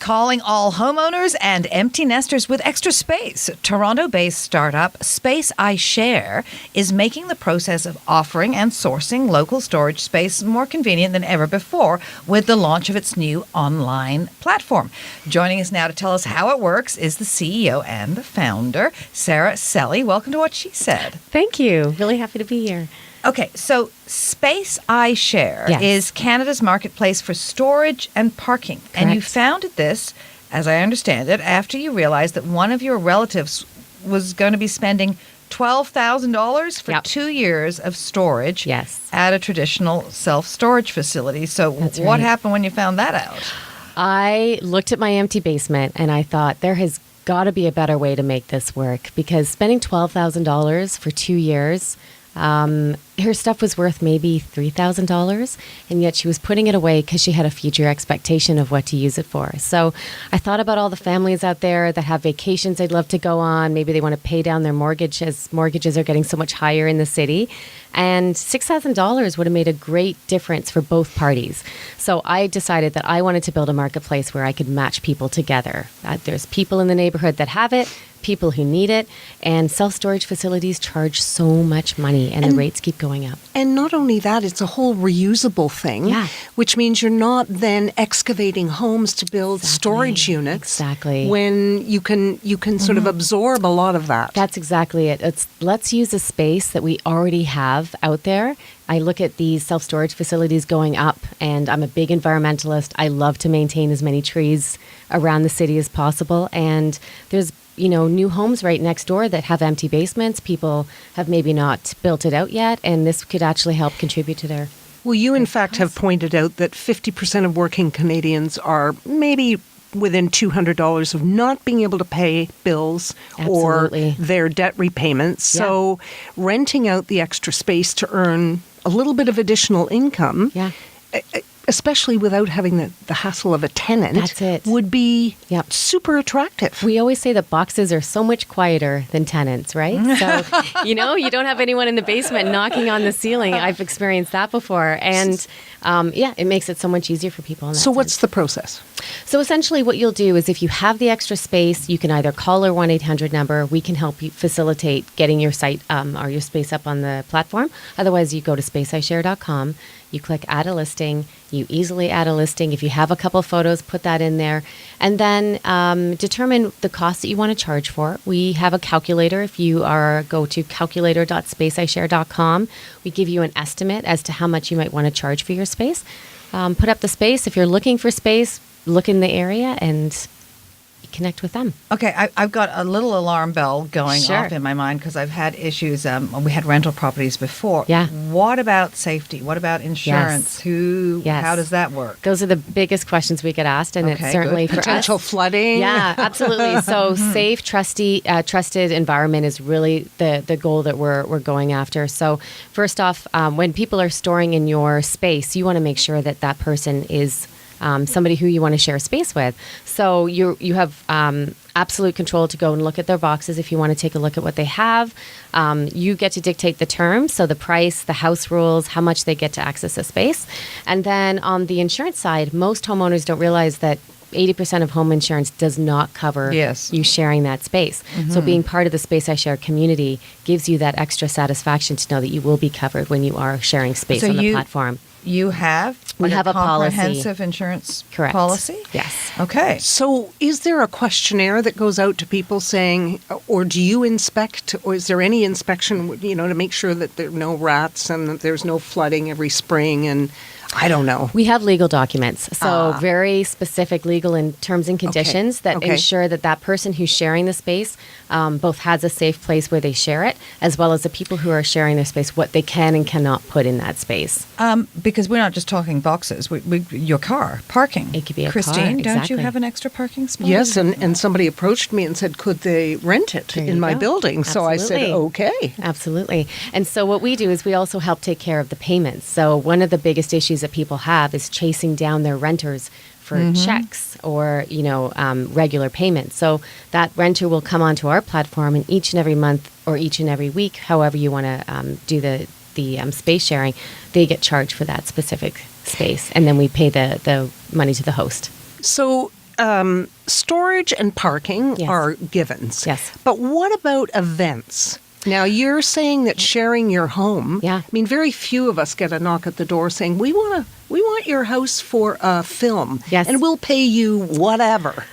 Calling all homeowners and empty nesters with extra space. Toronto-based startup SpaceiShare is making the process of offering and sourcing local storage space more convenient than ever before with the launch of its new online platform. Joining us now to tell us how it works is the CEO and the founder, Sarah Selly. Welcome to What She Said. Thank you. Really happy to be here. Okay, so SpaceiShare is Canada's marketplace for storage and parking. Correct. And you founded this, as I understand it, after you realized that one of your relatives was going to be spending $12,000 for 2 years of storage at a traditional self-storage facility. So what happened when you found that out? I looked at my empty basement and I thought there has got to be a better way to make this work, because spending $12,000 for 2 years, her stuff was worth maybe $3,000, and yet she was putting it away because she had a future expectation of what to use it for. So I thought about all the families out there that have vacations they'd love to go on. Maybe they want to pay down their mortgage as mortgages are getting so much higher in the city. And $6,000 would have made a great difference for both parties. So I decided that I wanted to build a marketplace where I could match people together. There's people in the neighborhood that have it, people who need it, and self-storage facilities charge so much money, and the rates keep going up. And not only that, it's a whole reusable thing, which means you're not then excavating homes to build storage units. When you can sort of absorb a lot of that. That's exactly it. Let's use a space that we already have out there. I look at these self-storage facilities going up, and I'm a big environmentalist. I love to maintain as many trees around the city as possible, and there's new homes right next door that have empty basements. People have maybe not built it out yet, and this could actually help contribute to their... Well, you in fact have pointed out that 50% of working Canadians are maybe within $200 of not being able to pay bills or their debt repayments. So renting out the extra space to earn a little bit of additional income, especially without having the hassle of a tenant, would be super attractive. We always say that boxes are so much quieter than tenants, right? So, you don't have anyone in the basement knocking on the ceiling. I've experienced that before. And it makes it so much easier for people in that sense. What's the process? So essentially what you'll do is if you have the extra space, you can either call our 1-800 number. We can help you facilitate getting your site or your space up on the platform. Otherwise, you go to SpaceiShare.com. You click add a listing. You easily add a listing. If you have a couple photos, put that in there. And then determine the cost that you want to charge for. We have a calculator. If you go to calculator.SpaceiShare.com, we give you an estimate as to how much you might want to charge for your space. Put up the space. If you're looking for space, look in the area and connect with them. Okay, I've got a little alarm bell going off in my mind because I've had issues. We had rental properties before. What about safety? What about insurance? How does that work? Those are the biggest questions we get asked, and it's certainly for potential flooding. Yeah, absolutely. So safe, trusted environment is really the goal that we're going after. So first off, when people are storing in your space, you want to make sure that that person is somebody who you want to share space with. So you have absolute control to go and look at their boxes if you want to take a look at what they have. You get to dictate the terms, so the price, the house rules, how much they get to access a space. And then on the insurance side, most homeowners don't realize that 80% of home insurance does not cover you sharing that space. So being part of the SpaceiShare community gives you that extra satisfaction to know that you will be covered when you are sharing space on the platform. We have a comprehensive insurance policy? Yes. Okay. So is there a questionnaire that goes out to people saying, or do you inspect, or is there any inspection, to make sure that there are no rats and that there's no flooding every spring and I don't know. We have legal documents, so very specific legal and terms and conditions that ensure that that person who's sharing the space both has a safe place where they share it, as well as the people who are sharing their space, what they can and cannot put in that space. Because we're not just talking boxes, your car, parking. It could be a Christine, car, don't you have an extra parking spot? Yes, and somebody approached me and said, could they rent it in my building? So I said, okay. Absolutely. And so what we do is we also help take care of the payments. So one of the biggest issues that people have is chasing down their renters for checks or, regular payments. So that renter will come onto our platform, and each and every month or each and every week, however you want to do the space sharing, they get charged for that specific space, and then we pay the money to the host. So storage and parking are givens. Yes. But what about events? Now, you're saying that sharing your home, I mean, very few of us get a knock at the door saying, we want your house for a film, and we'll pay you whatever.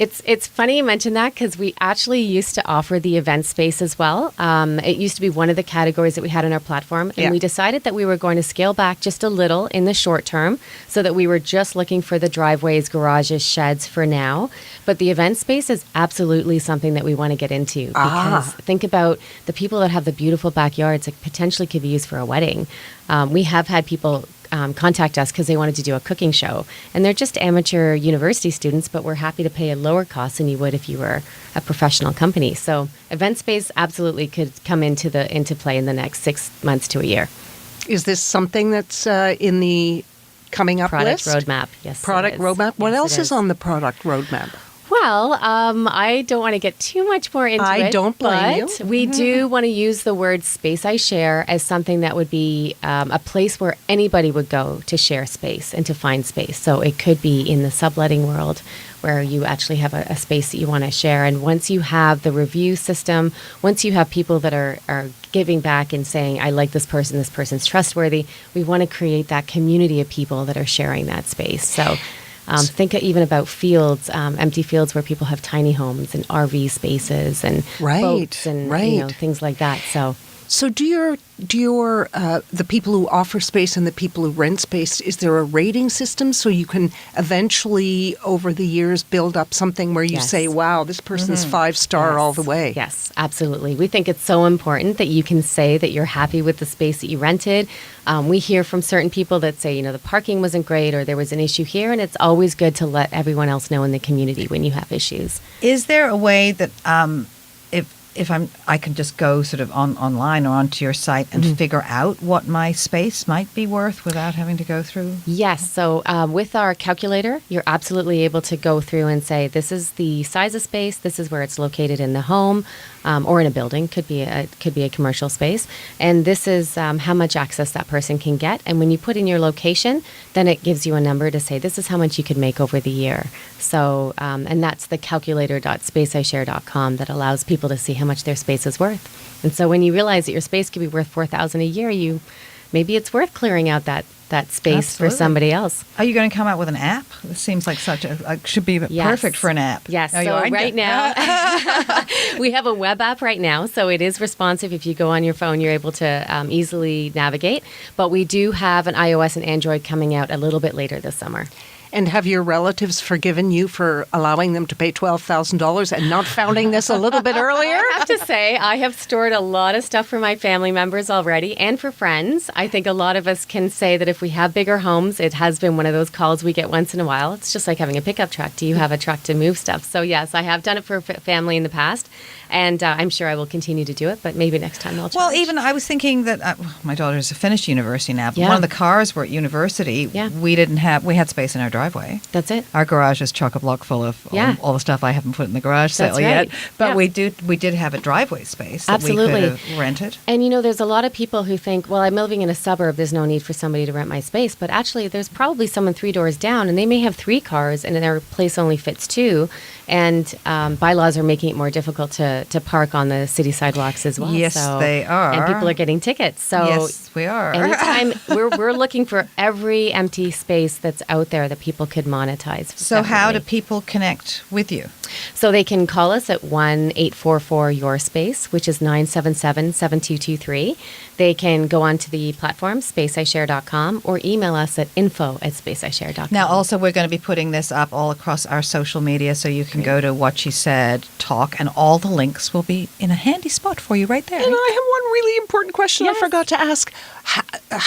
It's funny you mention that because we actually used to offer the event space as well. It used to be one of the categories that we had on our platform. And we decided that we were going to scale back just a little in the short term so that we were just looking for the driveways, garages, sheds for now. But the event space is absolutely something that we want to get into because think about the people that have the beautiful backyards that potentially could be used for a wedding. We have had people contact us because they wanted to do a cooking show. And they're just amateur university students, but we're happy to pay a lower cost than you would if you were a professional company. So event space absolutely could come into play in the next 6 months to a year. Is this something that's in the coming up product list? roadmap? Yes. Product roadmap? What else is on the product roadmap? Well, I don't want to get too much more into it. I don't blame you. But we do want to use the word SpaceiShare as something that would be a place where anybody would go to share space and to find space. So it could be in the subletting world where you actually have a space that you want to share. And once you have the review system, once you have people that are giving back and saying, I like this person's trustworthy, we want to create that community of people that are sharing that space. So think even about fields, empty fields where people have tiny homes and RV spaces and boats and things like that. So do the people who offer space and the people who rent space, is there a rating system so you can eventually over the years build up something where you say, wow, this person's 5-star all the way? Yes, absolutely. We think it's so important that you can say that you're happy with the space that you rented. We hear from certain people that say, the parking wasn't great or there was an issue here, and it's always good to let everyone else know in the community when you have issues. Is there a way that if I can just go sort of online or onto your site and figure out what my space might be worth without having to go through? Yes. So with our calculator, you're absolutely able to go through and say, this is the size of space, this is where it's located in the home or in a building, could be a commercial space, and this is how much access that person can get. And when you put in your location, then it gives you a number to say, this is how much you could make over the year. So, and that's the calculator.SpaceiShare.com that allows people to see how much their space is worth. And so when you realize that your space could be worth $4,000 a year, maybe it's worth clearing out that space for somebody else. Are you going to come out with an app? It seems like should be perfect for an app. Yes. So right now, we have a web app right now. So it is responsive. If you go on your phone, you're able to easily navigate. But we do have an iOS and Android coming out a little bit later this summer. And have your relatives forgiven you for allowing them to pay $12,000 and not founding this a little bit earlier? I have to say, I have stored a lot of stuff for my family members already and for friends. I think a lot of us can say that if we have bigger homes, it has been one of those calls we get once in a while. It's just like having a pickup truck. Do you have a truck to move stuff? So yes, I have done it for family in the past. And I'm sure I will continue to do it, but maybe next time I'll try. Well, even I was thinking that my daughter's finished university now. But one of the cars were at university. We had space in our driveway. That's it. Our garage is chock-a-block full of all the stuff I haven't put in the garage sale yet. But we did have a driveway space that we could have rented. And there's a lot of people who think, well, I'm living in a suburb, there's no need for somebody to rent my space. But actually, there's probably someone 3 doors down, and they may have 3 cars, and their place only fits 2. And bylaws are making it more difficult to park on the city sidewalks as well. Yes, they are. And people are getting tickets. So yes, we are. Anytime we're looking for every empty space that's out there that people could monetize. So how do people connect with you? So they can call us at 1-844-YOUR-SPACE, which is 977-7223. They can go onto the platform, SpaceiShare.com, or email us at info@SpaceiShare.com. Now, also, we're going to be putting this up all across our social media, so you can go to What She Said Talk, and all the links will be in a handy spot for you right there. And I have one really important question I forgot to ask.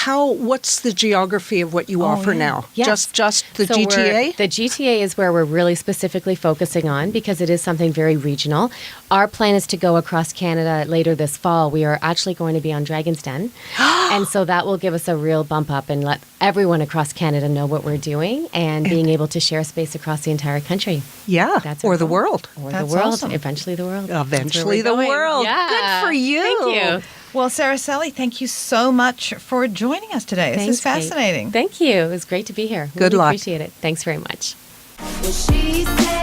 What's the geography of what you offer now? Yes. Just the GTA? The GTA is where we're really specifically focusing on because it is something very regional. Our plan is to go across Canada later this fall. We are actually going to be on Dragon's Den. And so that will give us a real bump up and let everyone across Canada know what we're doing and being able to share space across the entire country. Yeah. Or the world. Or the world. Awesome. Eventually the world. Eventually the world. Yeah. Good for you. Thank you. Well, Sarah-Sally, thank you so much for joining us today. This is fascinating. Thank you. It was great to be here. Good luck. Appreciate it. Thanks very much. She said